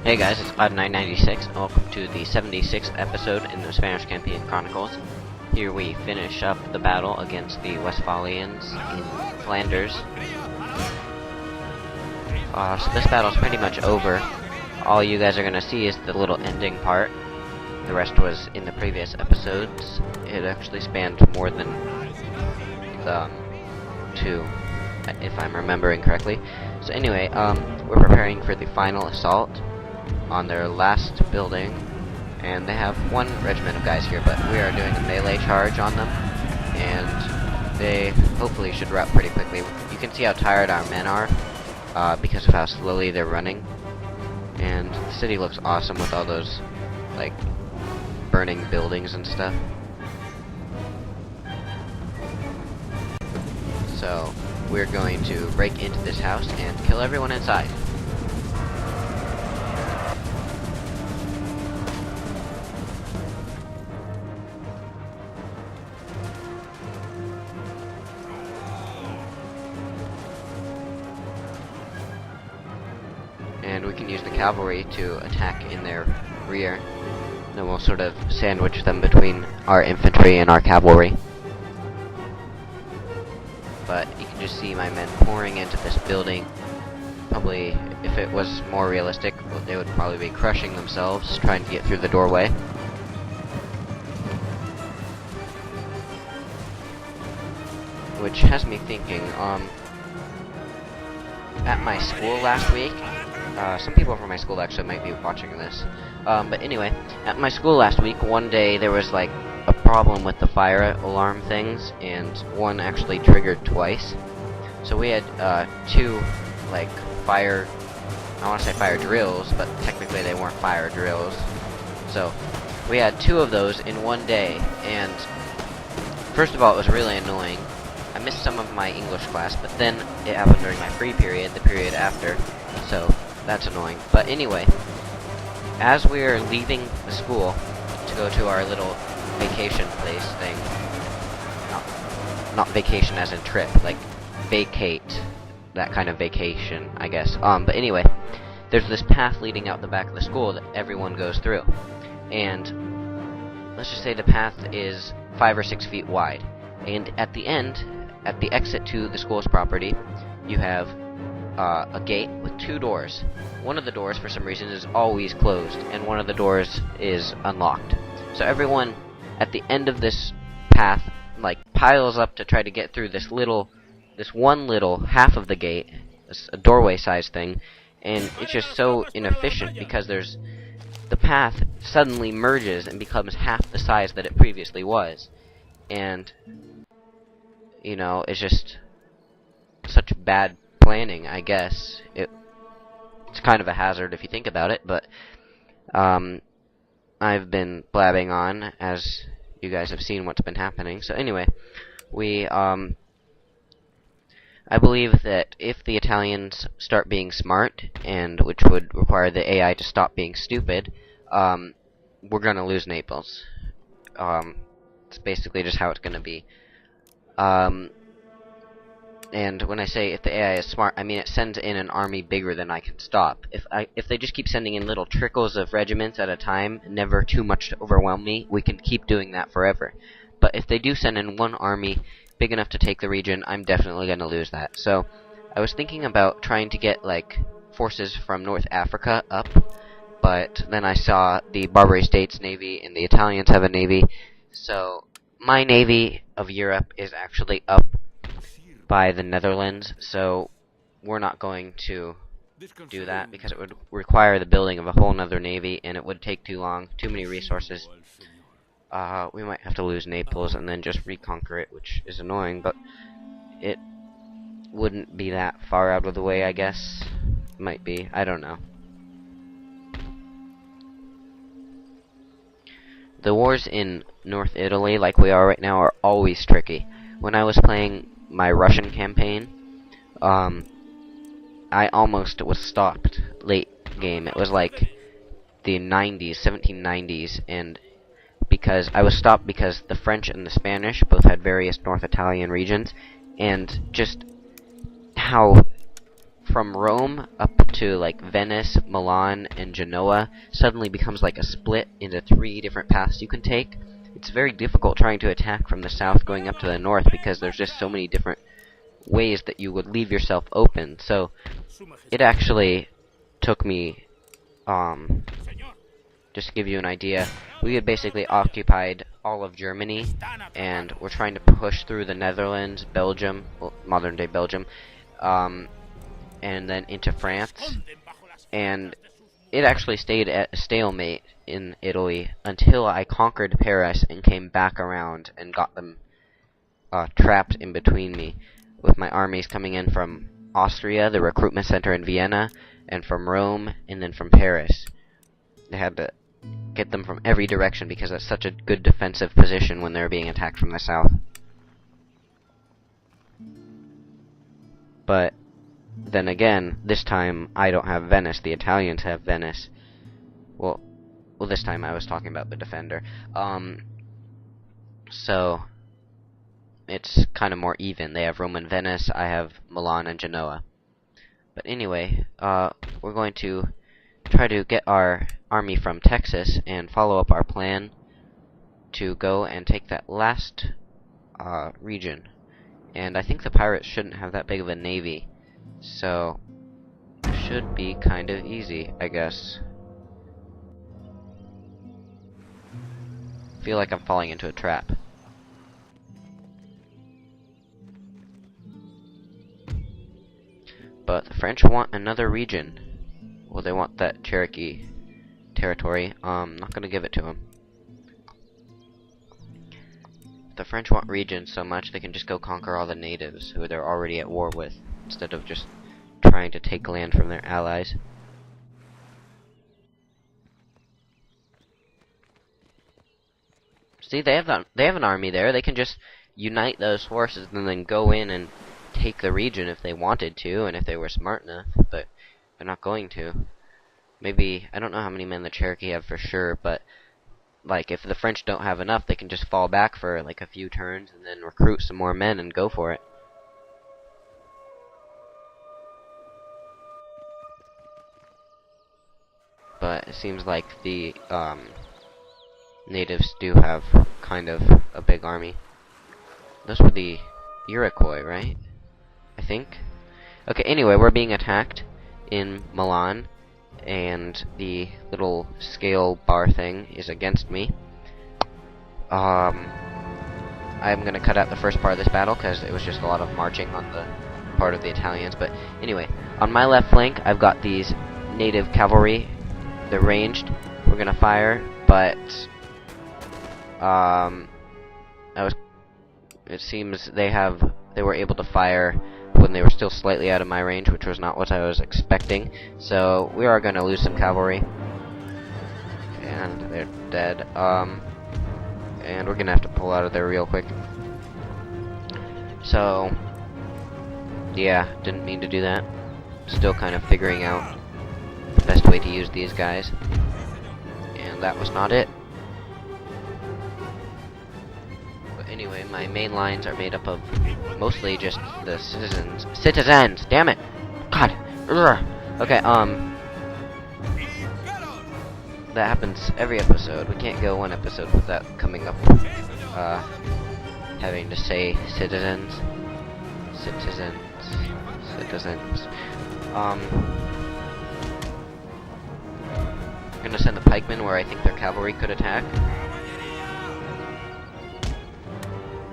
Hey guys, it's Odd996, and welcome to the 76th episode in the Spanish Campaign Chronicles. Here we finish up the battle against the Westphalians in Flanders. So this battle's pretty much over. All you guys are gonna see is the little ending part. The rest was in the previous episodes. It actually spanned more than two, if I'm remembering correctly. So anyway, we're preparing for the final assault on their last building, and they have one regiment of guys here, but we are doing a melee charge on them, and they hopefully should rout pretty quickly. You can see how tired our men are, because of how slowly they're running, and the city looks awesome with all those, like, burning buildings and stuff. So, we're going to break into this house and kill everyone inside. And we can use the cavalry to attack in their rear. Then we'll sort of sandwich them between our infantry and our cavalry. But you can just see my men pouring into this building. Probably, if it was more realistic, they would probably be crushing themselves trying to get through the doorway. Which has me thinking, at my school last week, some people from my school actually might be watching this. But anyway, at my school last week, one day there was like a problem with the fire alarm things, and one actually triggered twice. So we had two, like, I want to say fire drills, but technically they weren't fire drills. So we had two of those in one day, and first of all, it was really annoying. I missed some of my English class, but then it happened during my free period, the period after, so that's annoying. But anyway, as we are leaving the school to go to our little vacation place thing, not vacation as in trip, like vacate, that kind of vacation, I guess. But anyway, there's this path leading out the back of the school that everyone goes through, and let's just say the path is 5 or 6 feet wide, and at the end, at the exit to the school's property, you have a gate with two doors. One of the doors, for some reason, is always closed, and one of the doors is unlocked. So everyone at the end of this path, like, piles up to try to get through this one little half of the gate, a doorway-sized thing, and it's just so inefficient because the path suddenly merges and becomes half the size that it previously was, and you know, it's just such bad planning, I guess. It's kind of a hazard if you think about it, but I've been blabbing on, as you guys have seen what's been happening. So anyway, I believe that if the Italians start being smart, and which would require the AI to stop being stupid, we're gonna lose Naples. It's basically just how it's gonna be. And when I say if the AI is smart, I mean it sends in an army bigger than I can stop. If they just keep sending in little trickles of regiments at a time, never too much to overwhelm me, we can keep doing that forever. But if they do send in one army big enough to take the region, I'm definitely going to lose that. So I was thinking about trying to get, like, forces from North Africa up, but then I saw the Barbary States Navy and the Italians have a navy, so my navy of Europe is actually up by the Netherlands, so we're not going to do that because it would require the building of a whole nother navy, and it would take too long, too many resources. We might have to lose Naples and then just reconquer it, which is annoying, but it wouldn't be that far out of the way, I guess. Might be, I don't know. The wars in North Italy, like we are right now, are always tricky. When I was playing my Russian campaign, I almost was stopped late game. It was like the 1790s, and because I was stopped because the French and the Spanish both had various North Italian regions, and just how from Rome up to like Venice, Milan, and Genoa suddenly becomes like a split into 3 different paths you can take. It's very difficult trying to attack from the south going up to the north because there's just so many different ways that you would leave yourself open. So it actually took me, just to give you an idea, we had basically occupied all of Germany, and we're trying to push through the Netherlands, Belgium, well, modern-day Belgium, and then into France, and it actually stayed at a stalemate in Italy until I conquered Paris and came back around and got them trapped in between me, with my armies coming in from Austria, the recruitment center in Vienna, and from Rome, and then from Paris. They had to get them from every direction because that's such a good defensive position when they're being attacked from the south. But then again, this time I don't have Venice, the Italians have Venice. Well, this time I was talking about the defender. So it's kind of more even. They have Rome and Venice, I have Milan and Genoa. But anyway, we're going to try to get our army from Texas and follow up our plan to go and take that last region. And I think the pirates shouldn't have that big of a navy, so it should be kind of easy, I guess. Feel like I'm falling into a trap. But the French want another region. Well, they want that Cherokee territory. I'm not gonna give it to them. The French want regions so much they can just go conquer all the natives who they're already at war with, instead of just trying to take land from their allies. See, they have an army there. They can just unite those forces and then go in and take the region if they wanted to, and if they were smart enough, but they're not going to. Maybe, I don't know how many men the Cherokee have for sure, but like if the French don't have enough, they can just fall back for like a few turns and then recruit some more men and go for it. But it seems like the natives do have kind of a big army. Those were the Iroquois, right? I think. Okay, anyway, we're being attacked in Milan, and the little scale bar thing is against me. I'm gonna cut out the first part of this battle because it was just a lot of marching on the part of the Italians. But anyway, on my left flank, I've got these native cavalry. They're ranged. We're gonna fire, but it seems they were able to fire when they were still slightly out of my range, which was not what I was expecting. So we are going to lose some cavalry, and they're dead. And we're going to have to pull out of there real quick. So yeah, didn't mean to do that. Still kind of figuring out the best way to use these guys, and that was not it. Anyway, my main lines are made up of mostly just the citizens. Citizens! Damn it! God! Urgh. Okay, that happens every episode. We can't go one episode without coming up, having to say citizens. Citizens. Citizens. I'm gonna send the pikemen where I think their cavalry could attack.